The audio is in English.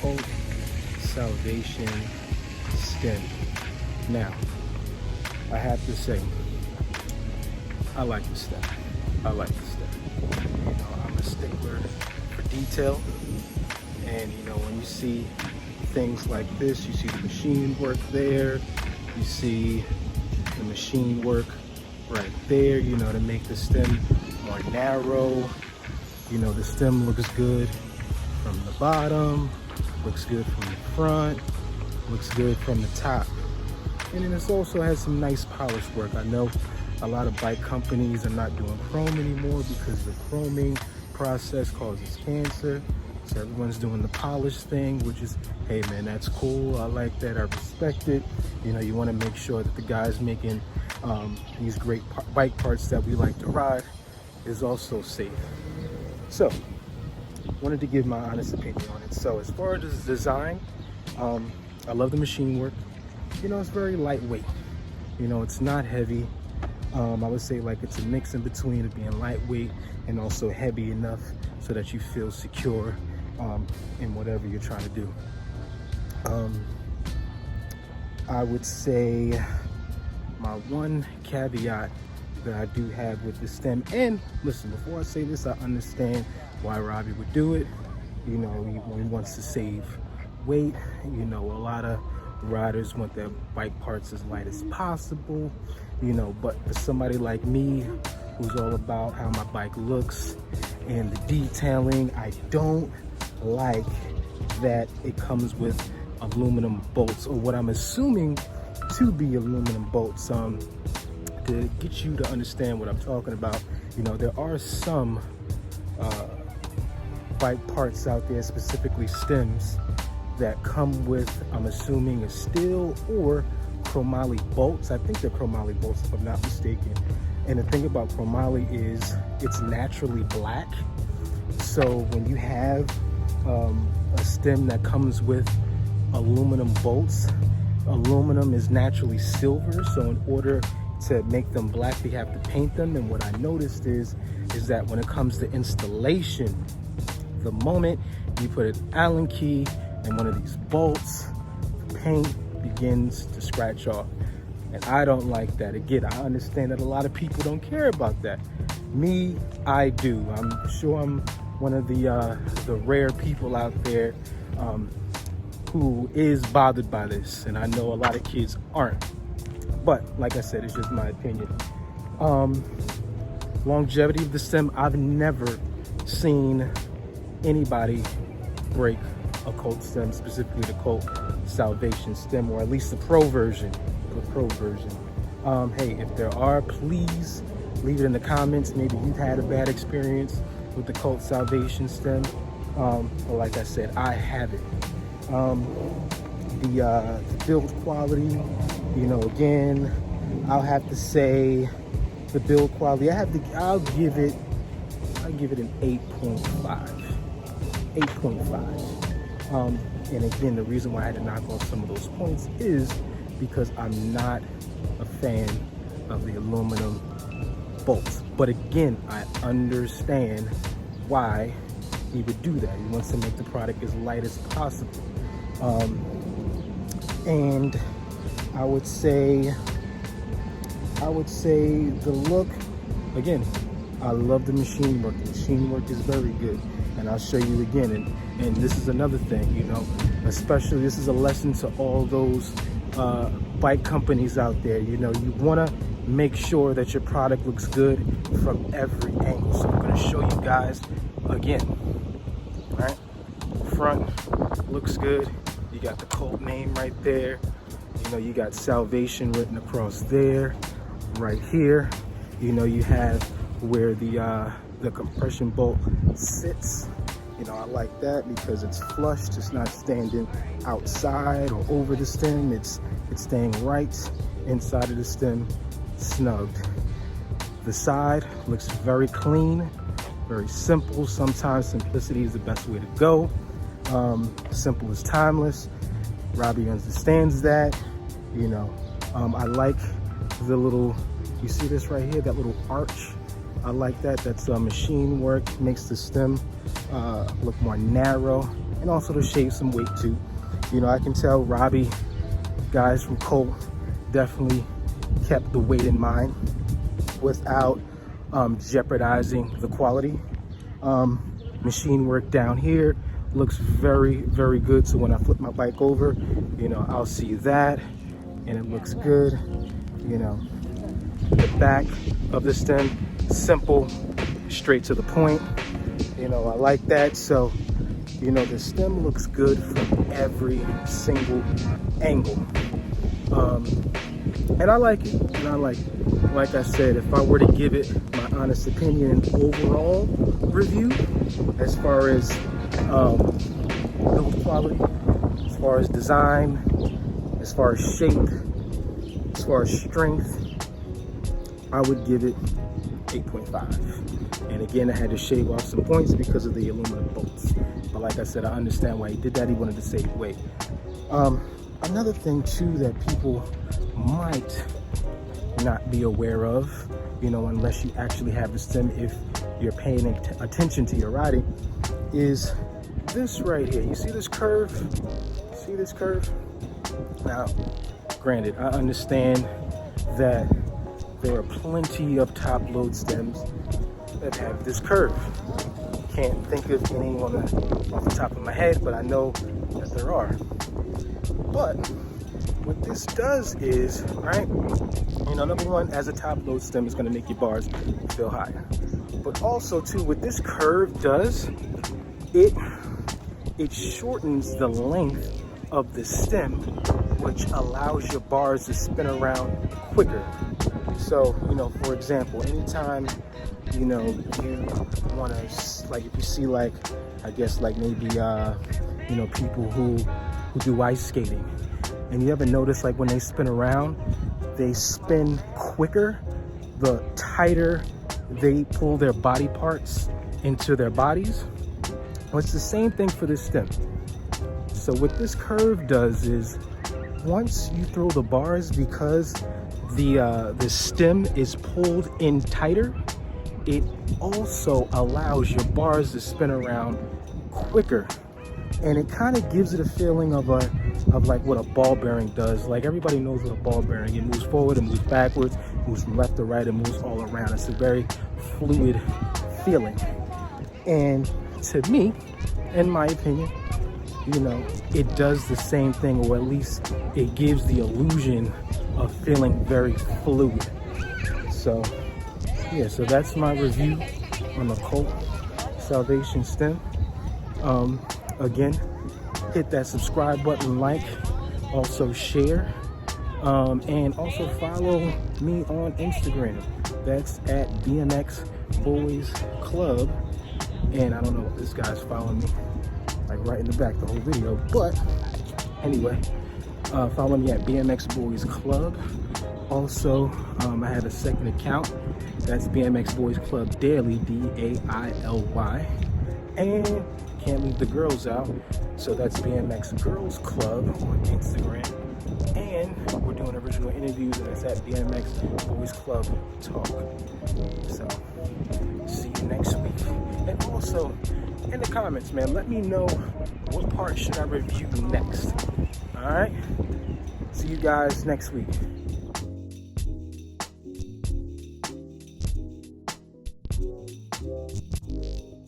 Colt Salvation stem. Now, I have to say, I like the stem. I like the stem. You know, I'm a stickler for detail. And you know, when you see things like this, you see the machine work there, you see the machine work right there, you know, to make the stem more narrow. You know, the stem looks good from the bottom, looks good from the front, looks good from the top. And then this also has some nice polish work. I know a lot of bike companies are not doing chrome anymore because the chroming process causes cancer. So everyone's doing the polish thing, which is, hey man, that's cool. I like that, I respect it. You know, you want to make sure that the guys making these great bike parts that we like to ride is also safe. So, wanted to give my honest opinion on it. So as far as the design, I love the machine work. You know, it's very lightweight. You know, it's not heavy. I would say like it's a mix in between of being lightweight and also heavy enough so that you feel secure in whatever you're trying to do. I would say my one caveat that I do have with the stem, and listen, before I say this, I understand why Robbie would do it. You know, he wants to save weight. You know, a lot of riders want their bike parts as light as possible, you know, but for somebody like me who's all about how my bike looks and the detailing, I don't like that it comes with aluminum bolts, or what I'm assuming to be aluminum bolts. To get you to understand what I'm talking about, you know, there are some bike parts out there, specifically stems, that come with, I'm assuming, a steel or chromoly bolts. I think they're chromoly bolts if I'm not mistaken. And the thing about chromoly is it's naturally black. So when you have a stem that comes with aluminum bolts, aluminum is naturally silver. So in order to make them black, they have to paint them. And what I noticed is that when it comes to installation, the moment you put an Allen key in one of these bolts, the paint begins to scratch off. And I don't like that. Again, I understand that a lot of people don't care about that. Me, I do. I'm sure I'm one of the rare people out there who is bothered by this. And I know a lot of kids aren't. But like I said, it's just my opinion. Longevity of the stem, I've never seen anybody break a Colt stem, specifically the Colt Salvation stem, or at least the pro version. Hey, if there are, please leave it in the comments. Maybe you've had a bad experience with the Colt Salvation stem. But like I said, I haven't. The build quality, you know, again, I'll have to say the build quality, I'll give it an 8.5. 8.5. And again, the reason why I had to knock off some of those points is because I'm not a fan of the aluminum bolts. But again, I understand why he would do that. He wants to make the product as light as possible. And I would say the look, again, I love the machine work. The machine work is very good. And I'll show you again. And this is another thing, you know, especially this is a lesson to all those bike companies out there. You know, you want to make sure that your product looks good from every angle. So I'm going to show you guys again. All right, front looks good. You got the Colt name right there. You know, you got Salvation written across there. Right here, you know, you have where the compression bolt sits. You know, I like that because it's flushed. It's not standing outside or over the stem. It's staying right inside of the stem, snugged. The side looks very clean, very simple. Sometimes simplicity is the best way to go. Simple is timeless. Robbie understands that. You know, I like the little, you see this right here, that little arch. I like that. That's machine work, makes the stem look more narrow. and also to shave some weight too. You know, I can tell Robbie, guys from Colt, definitely kept the weight in mind without jeopardizing the quality. Machine work down here looks very, very good. So when I flip my bike over, you know, I'll see that and it looks good. You know, the back of the stem, simple, straight to the point. You know, I like that. So, you know, the stem looks good from every single angle. And I like it, and I like it. Like I said, if I were to give it my honest opinion and overall review, as far as build quality, as far as design, as far as shape, as far as strength, I would give it 8.5. And again, I had to shave off some points because of the aluminum bolts. But like I said, I understand why he did that. He wanted to save weight. Another thing too that people might not be aware of, you know, unless you actually have the stem, if you're paying attention to your riding, is this right here. You see this curve? See this curve? Now, granted, I understand that there are plenty of top load stems that have this curve. Can't think of any off the top of my head, but I know that there are. But what this does is, right, you know, number one, as a top load stem, it's going to make your bars feel higher. But also too, what this curve does, it shortens the length of the stem, which allows your bars to spin around quicker. So, you know, for example, anytime, you know, you want to, like, if you see, like, I guess, like maybe, you know, people who do ice skating, and you ever notice, like, when they spin around, they spin quicker the tighter they pull their body parts into their bodies. Well, it's the same thing for this stem. So what this curve does is, once you throw the bars, because the stem is pulled in tighter, it also allows your bars to spin around quicker. And it kind of gives it a feeling of like what a ball bearing does. Like, everybody knows what a ball bearing, it moves forward, it moves backwards, it moves from left to right, it moves all around. It's a very fluid feeling. And to me, in my opinion, you know, it does the same thing, or at least it gives the illusion of feeling very fluid. So yeah, so that's my review on the Colt Salvation stem. Again, hit that subscribe button, like, also share, and also follow me on Instagram. That's at BMX Boys Club. And I don't know if this guy's following me, like, right in the back the whole video, but anyway, follow me at BMX Boys Club. Also, I have a second account. That's BMX Boys Club Daily, DAILY. And can't leave the girls out, so that's BMX Girls Club on Instagram. And we're doing original interviews, and it's at BMX Boys Club Talk. So see you next week. And also, in the comments, man, let me know what part should I review next. All right, see you guys next week.